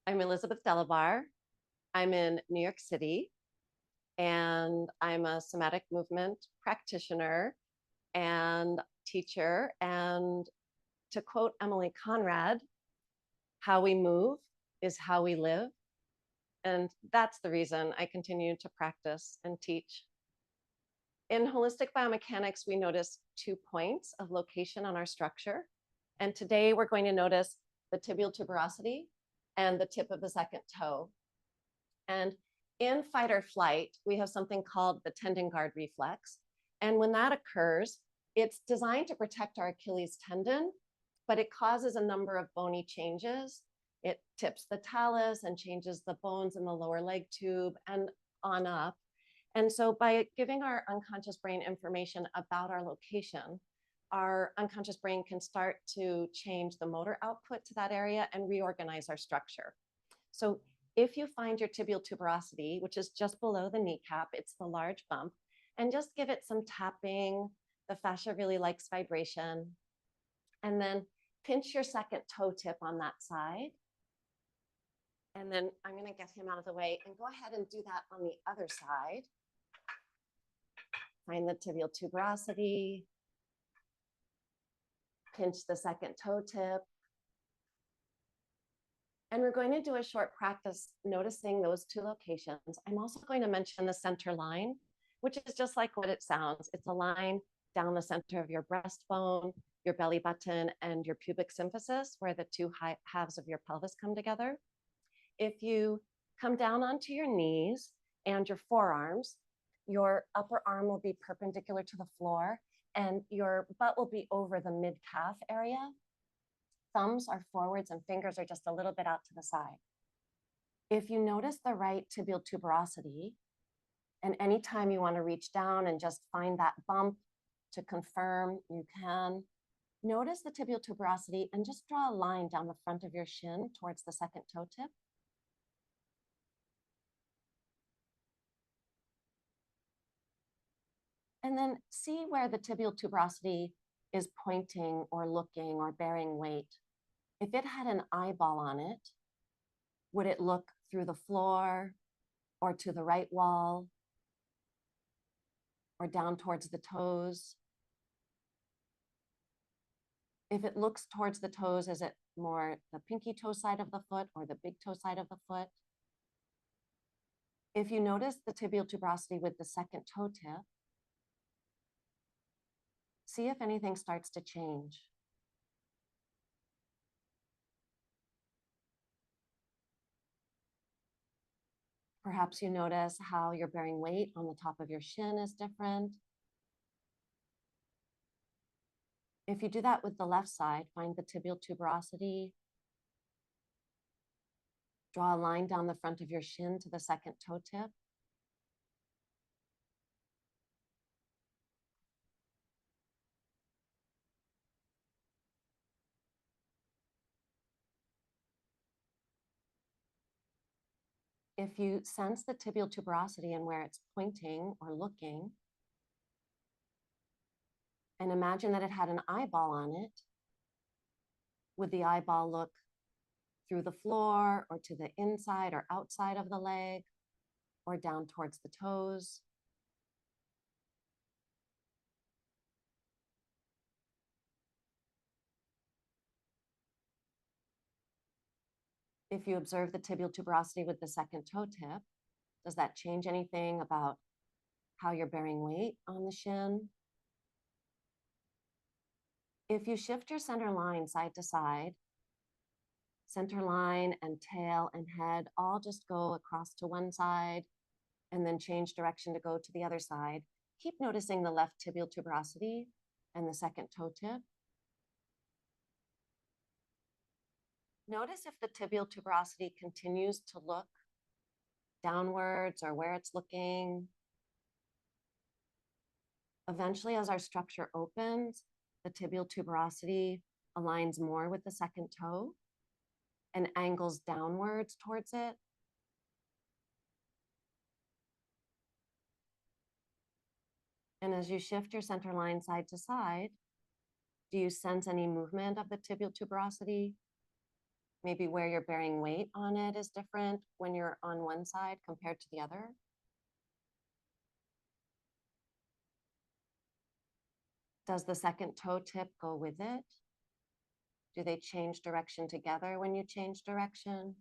I'm Elizabeth DeLaBarre. I'm in New York City, and I'm a somatic movement practitioner and teacher. And to quote Emily Conrad, how we move is how we live. And that's the reason I continue to practice and teach. In holistic biomechanics, we notice 2 points of location on our structure. And today we're going to notice the tibial tuberosity and the tip of the second toe. And in fight or flight, we have something called the tendon guard reflex. And when that occurs, it's designed to protect our Achilles tendon, but it causes a number of bony changes. It tips the talus and changes the bones in the lower leg tube and on up. And so by giving our unconscious brain information about our location, our unconscious brain can start to change the motor output to that area and reorganize our structure. So if you find your tibial tuberosity, which is just below the kneecap, it's the large bump, and just give it some tapping. The fascia really likes vibration. And then pinch your second toe tip on that side. And then I'm going to get him out of the way and go ahead and do that on the other side. Find the tibial tuberosity. Pinch the second toe tip. And we're going to do a short practice noticing those 2 locations. I'm also going to mention the center line, which is just like what it sounds. It's a line down the center of your breastbone, your belly button, and your pubic symphysis, where the 2 halves of your pelvis come together. If you come down onto your knees and your forearms, your upper arm will be perpendicular to the floor, and your butt will be over the mid-calf area. Thumbs are forwards and fingers are just a little bit out to the side. If you notice the right tibial tuberosity, and anytime you want to reach down and just find that bump to confirm, you can. Notice the tibial tuberosity and just draw a line down the front of your shin towards the second toe tip. And then see where the tibial tuberosity is pointing or looking or bearing weight. If it had an eyeball on it, would it look through the floor or to the right wall or down towards the toes? If it looks towards the toes, is it more the pinky toe side of the foot or the big toe side of the foot? If you notice the tibial tuberosity with the second toe tip, see if anything starts to change. Perhaps you notice how you're bearing weight on the top of your shin is different. If you do that with the left side, find the tibial tuberosity. Draw a line down the front of your shin to the second toe tip. If you sense the tibial tuberosity and where it's pointing or looking, and imagine that it had an eyeball on it, would the eyeball look through the floor or to the inside or outside of the leg or down towards the toes? If you observe the tibial tuberosity with the second toe tip, does that change anything about how you're bearing weight on the shin? If you shift your center line side to side, center line and tail and head all just go across to one side and then change direction to go to the other side. Keep noticing the left tibial tuberosity and the second toe tip. Notice if the tibial tuberosity continues to look downwards or where it's looking. Eventually, as our structure opens, the tibial tuberosity aligns more with the second toe and angles downwards towards it. And as you shift your center line side to side, do you sense any movement of the tibial tuberosity? Maybe where you're bearing weight on it is different when you're on one side compared to the other. Does the second toe tip go with it? Do they change direction together when you change direction?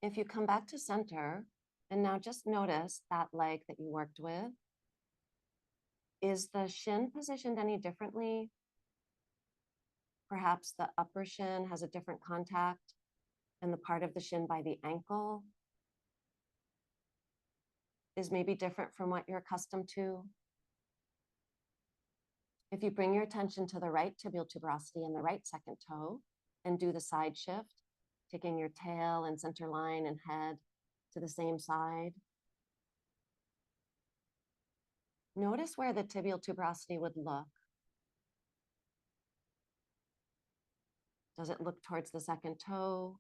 If you come back to center, and now just notice that leg that you worked with, is the shin positioned any differently? Perhaps the upper shin has a different contact and the part of the shin by the ankle is maybe different from what you're accustomed to. If you bring your attention to the right tibial tuberosity and the right second toe and do the side shift, taking your tail and center line and head to the same side, notice where the tibial tuberosity would look. Does it look towards the second toe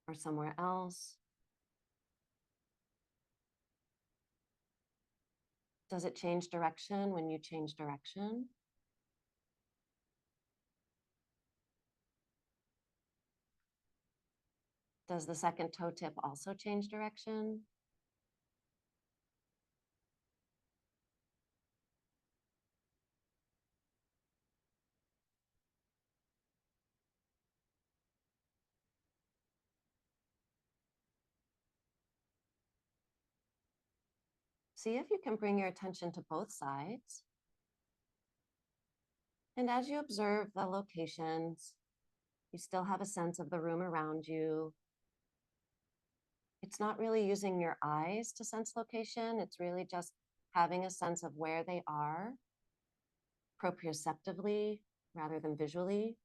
or somewhere else? Does it change direction when you change direction? Does the second toe tip also change direction? See if you can bring your attention to both sides. And as you observe the locations, you still have a sense of the room around you. It's not really using your eyes to sense location. It's really just having a sense of where they are proprioceptively rather than visually.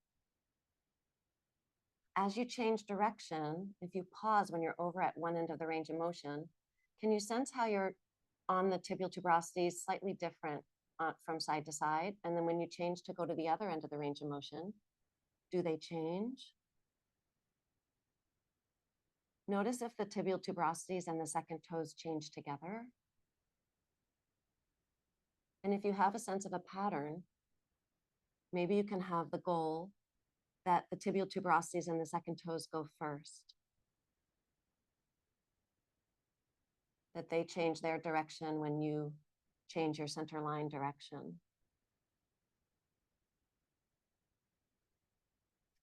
As you change direction, if you pause when you're over at one end of the range of motion, can you sense how you're on the tibial tuberosity is slightly different from side to side? And then when you change to go to the other end of the range of motion, do they change? Notice if the tibial tuberosities and the second toes change together. And if you have a sense of a pattern, maybe you can have the goal that the tibial tuberosities and the second toes go first, that they change their direction when you change your center line direction.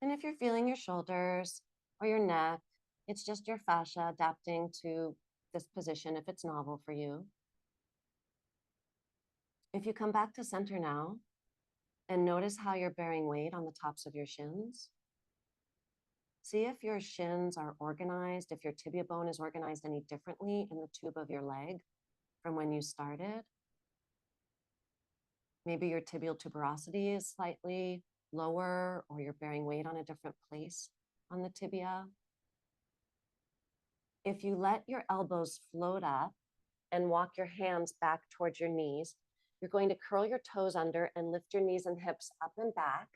And if you're feeling your shoulders or your neck, it's just your fascia adapting to this position if it's novel for you. If you come back to center now and notice how you're bearing weight on the tops of your shins, see if your shins are organized, if your tibia bone is organized any differently in the tube of your leg from when you started. Maybe your tibial tuberosity is slightly lower or you're bearing weight on a different place on the tibia. If you let your elbows float up and walk your hands back towards your knees, you're going to curl your toes under and lift your knees and hips up and back.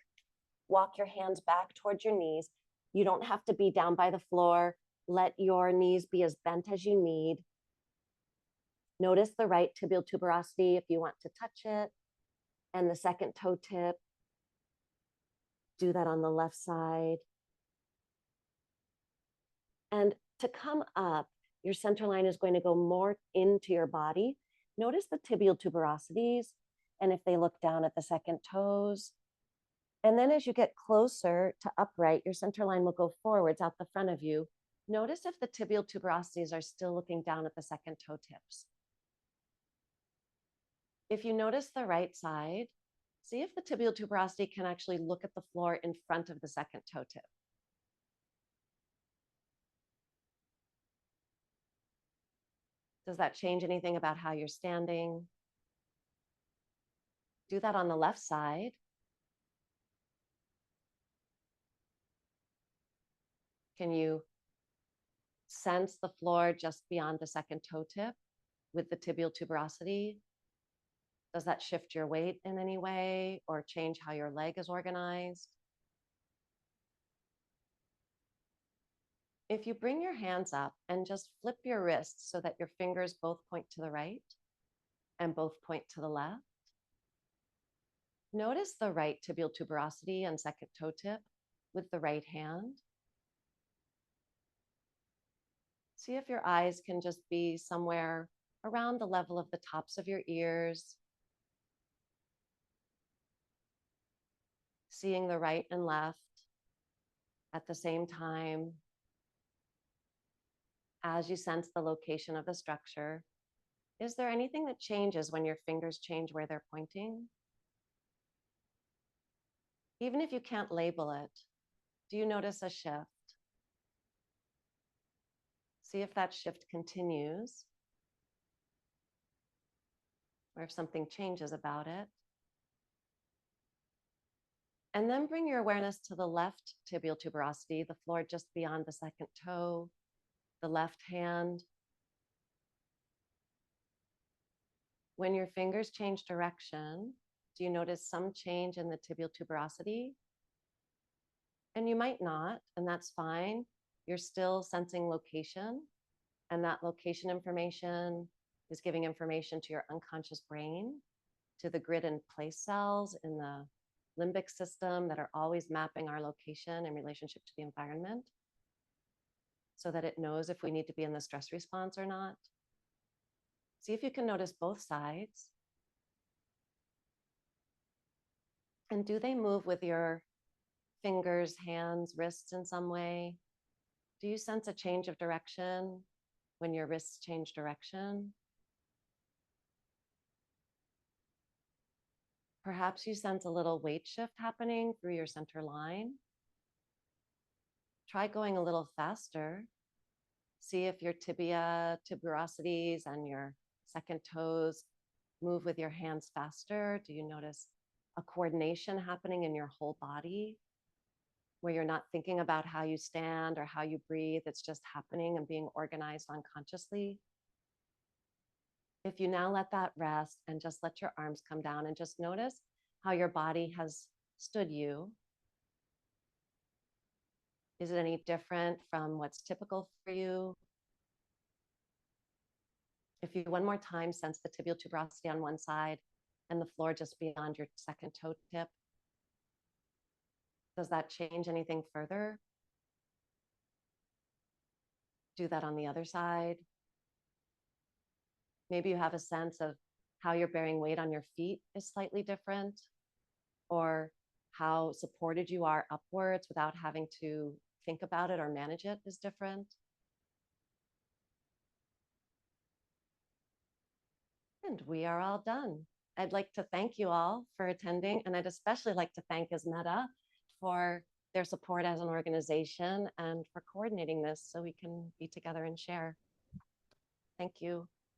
Walk your hands back towards your knees. You don't have to be down by the floor. Let your knees be as bent as you need. Notice the right tibial tuberosity if you want to touch it, and the second toe tip. Do that on the left side. And to come up, your center line is going to go more into your body. Notice the tibial tuberosities, and if they look down at the second toes. And then as you get closer to upright, your center line will go forwards out the front of you. Notice if the tibial tuberosities are still looking down at the second toe tips. If you notice the right side, see if the tibial tuberosity can actually look at the floor in front of the second toe tip. Does that change anything about how you're standing? Do that on the left side. Can you sense the floor just beyond the second toe tip with the tibial tuberosity? Does that shift your weight in any way or change how your leg is organized? If you bring your hands up and just flip your wrists so that your fingers both point to the right and both point to the left, notice the right tibial tuberosity and second toe tip with the right hand. See if your eyes can just be somewhere around the level of the tops of your ears. Seeing the right and left at the same time as you sense the location of the structure. Is there anything that changes when your fingers change where they're pointing? Even if you can't label it, do you notice a shift? See if that shift continues or if something changes about it. And then bring your awareness to the left tibial tuberosity, the floor just beyond the second toe, the left hand. When your fingers change direction, do you notice some change in the tibial tuberosity? And you might not, and that's fine. You're still sensing location, and that location information is giving information to your unconscious brain, to the grid and place cells in the limbic system that are always mapping our location in relationship to the environment so that it knows if we need to be in the stress response or not. See if you can notice both sides. And do they move with your fingers, hands, wrists in some way? Do you sense a change of direction when your wrists change direction? Perhaps you sense a little weight shift happening through your center line. Try going a little faster. See if your tibia, tuberosities, and your second toes move with your hands faster. Do you notice a coordination happening in your whole body where you're not thinking about how you stand or how you breathe? It's just happening and being organized unconsciously. If you now let that rest and just let your arms come down and just notice how your body has stood you. Is it any different from what's typical for you? If you one more time sense the tibial tuberosity on one side and the floor just beyond your second toe tip, does that change anything further? Do that on the other side. Maybe you have a sense of how you're bearing weight on your feet is slightly different, or how supported you are upwards without having to think about it or manage it is different. And we are all done. I'd like to thank you all for attending, and I'd especially like to thank ISMETA for their support as an organization and for coordinating this so we can be together and share. Thank you.